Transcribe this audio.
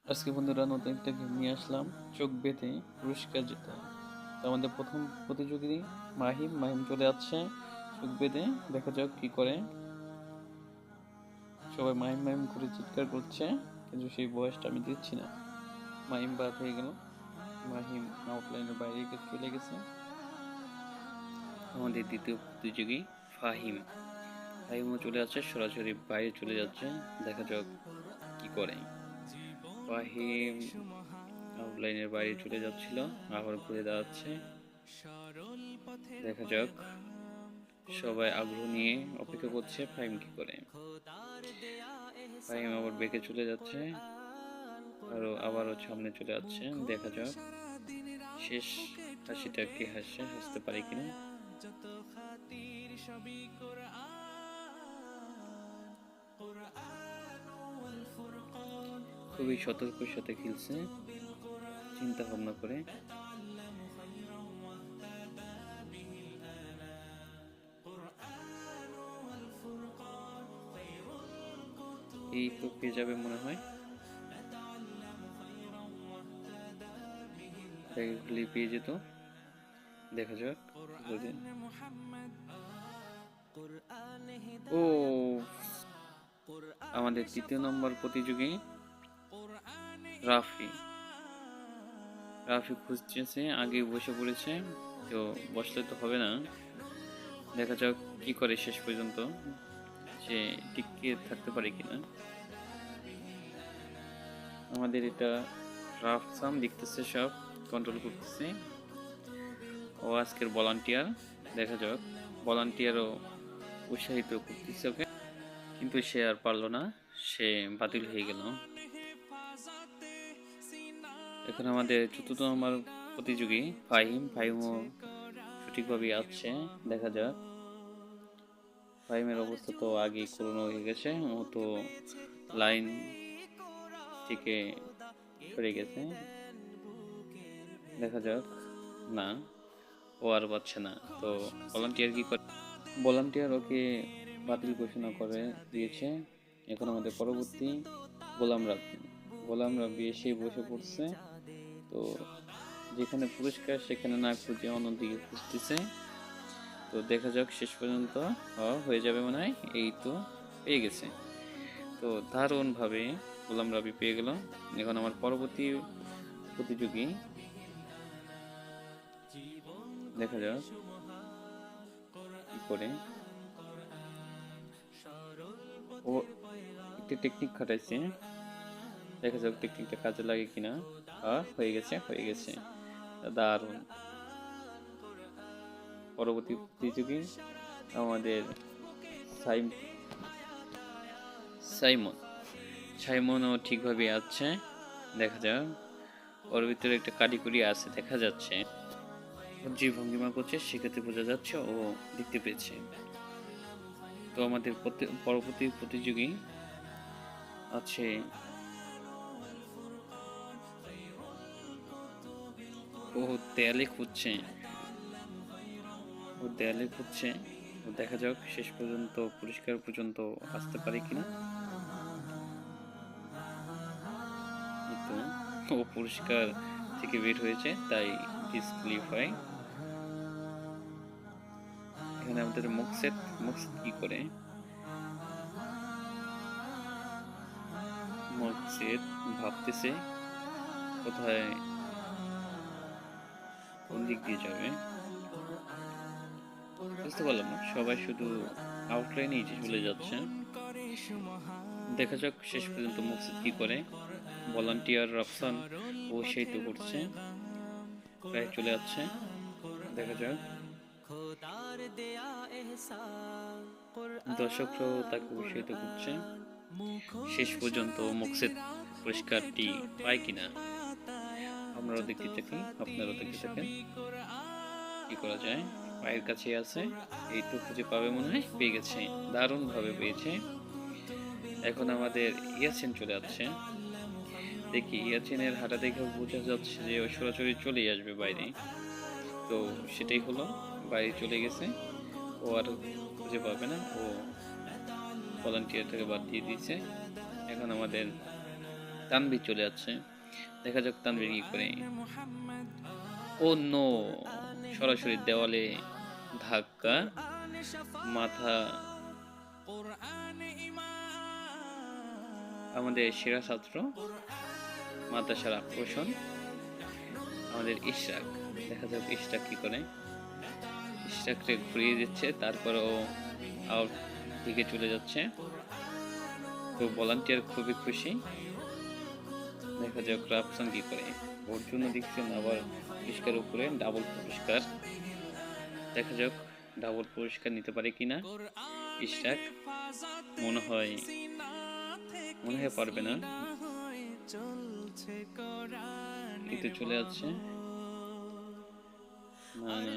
আজকে বন্ধুরা নতুন একটা গেম নিয়ে আসলাম, চোখ বেঁধে পুরস্কার জেতা। তো আমাদের প্রথম প্রতিযোগী মাহিম মাহিম চলে যাচ্ছে চোখ বেঁধে। দেখা যাক কি করে। সবাই মাহিম মাহিম করে চিৎকার করছে, কিন্তু সেই বয়সটা আমি দিচ্ছি না। মাহিম বাদ হয়ে গেল, মাহিম আউটলাইনের বাইরে চলে গেছে। আমাদের দ্বিতীয় প্রতিযোগী ফাহিম ফাহিমও চলে যাচ্ছে, সরাসরি বাইরে চলে যাচ্ছে। দেখা যাক কি করে। ফাহিম আউটলাইনের বাইরে চলে যাচ্ছিল, আবার ঘুরে দাঁড়াচ্ছে। দেখা যাক, সবাই আগ্রহ নিয়ে অপেক্ষা করছে ফাহিম কি করে। ফাহিম আবার বেঁকে চলে যাচ্ছে, আবারও সামনে চলে যাচ্ছে। দেখা যাক শেষ হাসিটা কে হাসতে পারে কিনা। খুবই সতর্কের সাথে খেলছে, চিন্তা ভাবনা করে। এই তো পেয়ে যাবে মনে হয়, পেয়ে যেত। দেখা যাক ও আমাদের তৃতীয় নম্বর প্রতিযোগী রাফি রাফি খুঁজতেছে, আগে বসে পড়েছে, তো বসলে তো হবে না। দেখা যাক কি করে শেষ পর্যন্ত, সে টিকে থাকতে পারে কিনা। আমাদের এটা রাফসাম দেখতেছে, সব কন্ট্রোল করতেছে। ও আজকের ভলান্টিয়ার। দেখা যাক, ভলান্টিয়ারও উৎসাহিত করতেছে ওকে, কিন্তু সে আর পারলো না, সে বাতিল হয়ে গেল। এখন আমাদের চতুর্থ নম্বর প্রতিযোগী ফাহিমও সঠিকভাবে আছে। দেখা যাক, ফাহিমের অবস্থা তো আগেই করোনা হয়ে গেছে, ও তো লাইন থেকে সরে গেছে। দেখা যাক, না, ও আর পাচ্ছে না। তো ভলান্টিয়ার কি করে, ভলান্টিয়ার ওকে বাতিল ঘোষণা করে দিয়েছে। এখন আমাদের পরবর্তী গোলাম রাব্বি এসে বসে পড়ছে। তো যেখানে পুরস্কার সেখানে না খুঁজে অন্যদিকে খুঁজতেছে। তো দেখা যাক শেষ পর্যন্ত হয়ে যাবে মনে হয়। এই তো পেয়ে গেছে। তো দারুণভাবে গোলাম রাব্বি পেয়ে গেল। এখন আমার পরবর্তী প্রতিযোগী, দেখা যাক কি করে। ও একটা টেকনিক খাটাইছে, দেখা যাক টেকনিকটা কাজে লাগে কিনা। হয়ে গেছে দারুণ। পরবর্তী প্রতিযোগী আমাদের সাইমন সাইমনও ঠিকভাবে আছে। দেখা যাক, ওর ভিতরে একটা কারিগরি আছে দেখা যাচ্ছে। যে ভঙ্গিমা করছে সেক্ষেত্রে বোঝা যাচ্ছে ও দেখতে পেয়েছে। তো আমাদের পরবর্তী প্রতিযোগী আছে ও দেয়ালে খুঁজছে ও দেখা যাক শেষ পর্যন্ত পুরস্কার পর্যন্ত আসতে পারে কিনা। ও পুরস্কার থেকে বের হয়েছে, তাই ডিসক্লিফাই। এখানে আমাদের মুকসেদ কি করে, মুকসেদ ভাবতেছে কোথায়, কোন দিক দিয়ে যাবে বুঝতে পারলাম না। সবাই শুধু আউটলাইনে চলে যাচ্ছে। দেখা যাক শেষ পর্যন্ত মুকসেদ কি করে। ভলান্টিয়ার রাফসান ও সেই তো করছে, প্রায় চলে যাচ্ছে। দেখা যাক, দর্শকরাও তাকে উৎসাহিত করছে। শেষ পর্যন্ত মুকসেদ পুরস্কারটি পায় কিনা আপনারাও দেখতে থাকেন কি করা যায়। পায়ের কাছে আছে, এই তো খুঁজে পাবে মনে হয়, পেয়ে গেছে, দারুণ ভাবে পেয়েছে। এখন আমাদের ইয়াসিন চলে যাচ্ছে। দেখি ইয়াসিনের হাঁটা দেখে বোঝা যাচ্ছে যে ও সরাসরি চলেই আসবে বাইরে। তো সেটাই হলো, বাইরে চলে গেছে। ও আর খুঁজে পাবে না, ও ভলান্টিয়ার থেকে বাদ দিয়ে দিয়েছে। এখন আমাদের তানভীর চলে যাচ্ছে, দেখা যাক তানভীর কি করে। ও নো, সরাসরি দেওয়ালে ধাক্কা, মাথা। আমাদের সেরা ছাত্র মাদ্রাসার আকর্ষণ আমাদের ইশরাক, দেখা যাক ইশরাক কি করে। ইশরাককে ঘুরিয়ে দিচ্ছে, তারপরও আউট দিকে চলে যাচ্ছে। তো ভলান্টিয়ার খুবই খুশি, দেখা যাক রাফসান কি করে। ওর জন্য দেখছেন আবার পুরস্কার উপরে ডাবল পুরস্কার, দেখা যাক ডাবল পুরস্কার নিতে পারে কিনা ইশরাক। মনে হয় পারবে না, কিন্তু চলে যাচ্ছে। না না,